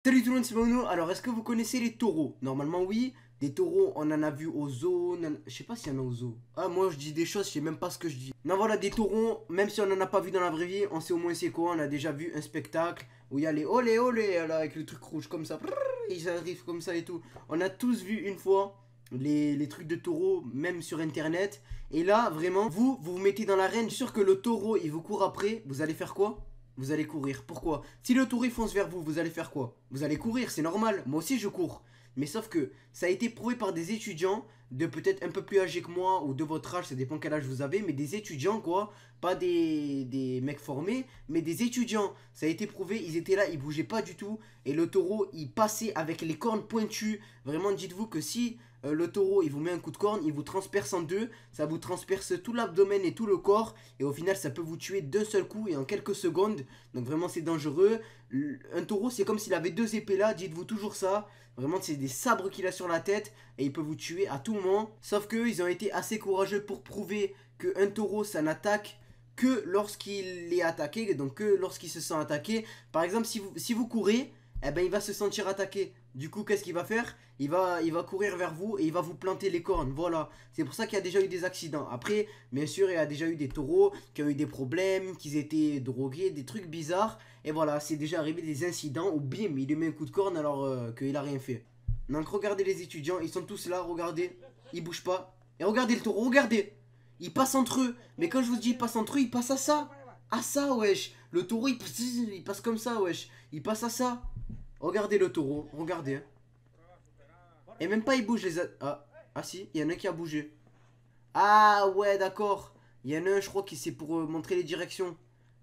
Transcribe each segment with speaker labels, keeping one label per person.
Speaker 1: Salut tout le monde, c'est Mano. Alors, est-ce que vous connaissez les taureaux? Normalement, oui. Des taureaux, on en a vu au zoo. Je sais pas s'il y en a au zoo. Ah, moi, je dis des choses, je sais même pas ce que je dis. Non, voilà, des taureaux, même si on en a pas vu dans la vraie vie, on sait au moins c'est quoi. On a déjà vu un spectacle où il y a les olé olé, là, avec le truc rouge comme ça. Ils arrivent comme ça et tout. On a tous vu une fois les trucs de taureaux, même sur internet. Et là, vraiment, vous mettez dans l'arène. Je suis sûr que le taureau, il vous court après. Vous allez faire quoi? Vous allez courir. Pourquoi? Si le taureau il fonce vers vous, vous allez faire quoi? Vous allez courir, c'est normal. Moi aussi je cours. Mais sauf que ça a été prouvé par des étudiants de peut-être un peu plus âgés que moi ou de votre âge, ça dépend quel âge vous avez, mais des étudiants quoi, pas des mecs formés, mais des étudiants. Ça a été prouvé, ils étaient là, ils bougeaient pas du tout et le taureau il passait avec les cornes pointues. Vraiment dites-vous que si le taureau il vous met un coup de corne, il vous transperce en deux, ça vous transperce tout l'abdomen et tout le corps et au final ça peut vous tuer d'un seul coup et en quelques secondes. Donc vraiment c'est dangereux. Un taureau c'est comme s'il avait deux épées là, dites-vous toujours ça. Vraiment c'est des sabres qu'il a sur la tête et il peut vous tuer à tout moment. Sauf qu'eux ils ont été assez courageux pour prouver qu'un taureau ça n'attaque que lorsqu'il est attaqué, donc que lorsqu'il se sent attaqué. Par exemple si vous courez, eh ben il va se sentir attaqué. Du coup, qu'est-ce qu'il va faire? Il va courir vers vous et il va vous planter les cornes. Voilà. C'est pour ça qu'il y a déjà eu des accidents. Après, bien sûr, il y a déjà eu des taureaux qui ont eu des problèmes, qu'ils étaient drogués, des trucs bizarres. Et voilà, c'est déjà arrivé des incidents où bim, il lui met un coup de corne alors qu'il a rien fait. Donc regardez les étudiants, ils sont tous là, regardez. Ils bougent pas. Et regardez le taureau, regardez. Ils passent entre eux. Mais quand je vous dis ils passent entre eux, ils passent à ça. À ça, wesh. Le taureau, il passe comme ça, wesh. Il passe à ça. Regardez le taureau, regardez. Et même pas il bouge les... Ah si, il y en a qui a bougé. Ah ouais, d'accord. Il y en a un, je crois, qui c'est pour montrer les directions.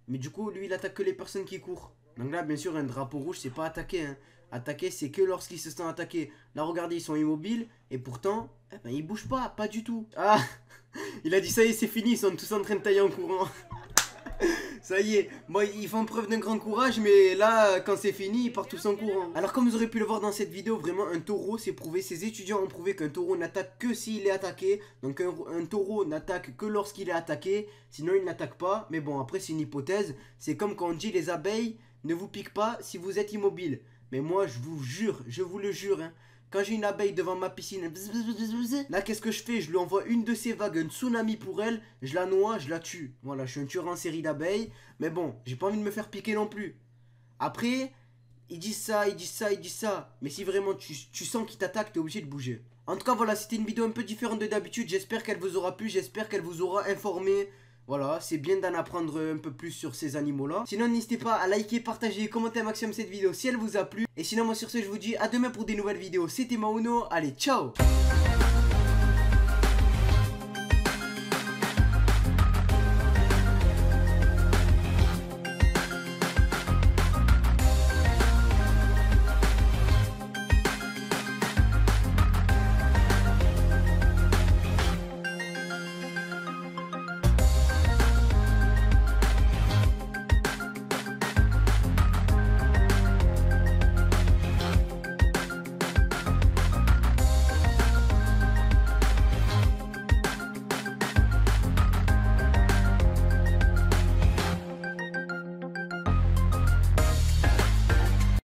Speaker 1: Mais du coup, lui, il attaque que les personnes qui courent. Donc là, bien sûr, un drapeau rouge, c'est pas attaquer. Hein. Attaquer, c'est que lorsqu'ils se sentent attaqués. Là, regardez, ils sont immobiles. Et pourtant, eh ben, ils bougent pas du tout. Ah, il a dit ça y est, c'est fini. Ils sont tous en train de tailler en courant. Ça y est, moi ils font preuve d'un grand courage, mais là quand c'est fini ils partent tous en courant. Alors comme vous aurez pu le voir dans cette vidéo, vraiment un taureau c'est prouvé, ces étudiants ont prouvé qu'un taureau n'attaque que s'il est attaqué. Donc un taureau n'attaque que lorsqu'il est attaqué, sinon il n'attaque pas. Mais bon après c'est une hypothèse, c'est comme quand on dit les abeilles ne vous piquent pas si vous êtes immobile. Mais moi je vous jure, je vous le jure hein. Quand j'ai une abeille devant ma piscine, là qu'est-ce que je fais? Je lui envoie une de ces vagues, un tsunami pour elle, je la noie, je la tue. Voilà, je suis un tueur en série d'abeilles, mais bon, j'ai pas envie de me faire piquer non plus. Après, ils disent ça, ils disent ça, ils disent ça, mais si vraiment tu sens qu'ils t'attaquent, t'es obligé de bouger. En tout cas, voilà, c'était une vidéo un peu différente de d'habitude, j'espère qu'elle vous aura plu, j'espère qu'elle vous aura informé. Voilà, c'est bien d'en apprendre un peu plus sur ces animaux-là. Sinon, n'hésitez pas à liker, partager et commenter un maximum cette vidéo si elle vous a plu. Et sinon, moi sur ce, je vous dis à demain pour des nouvelles vidéos. C'était Mauno, allez, ciao!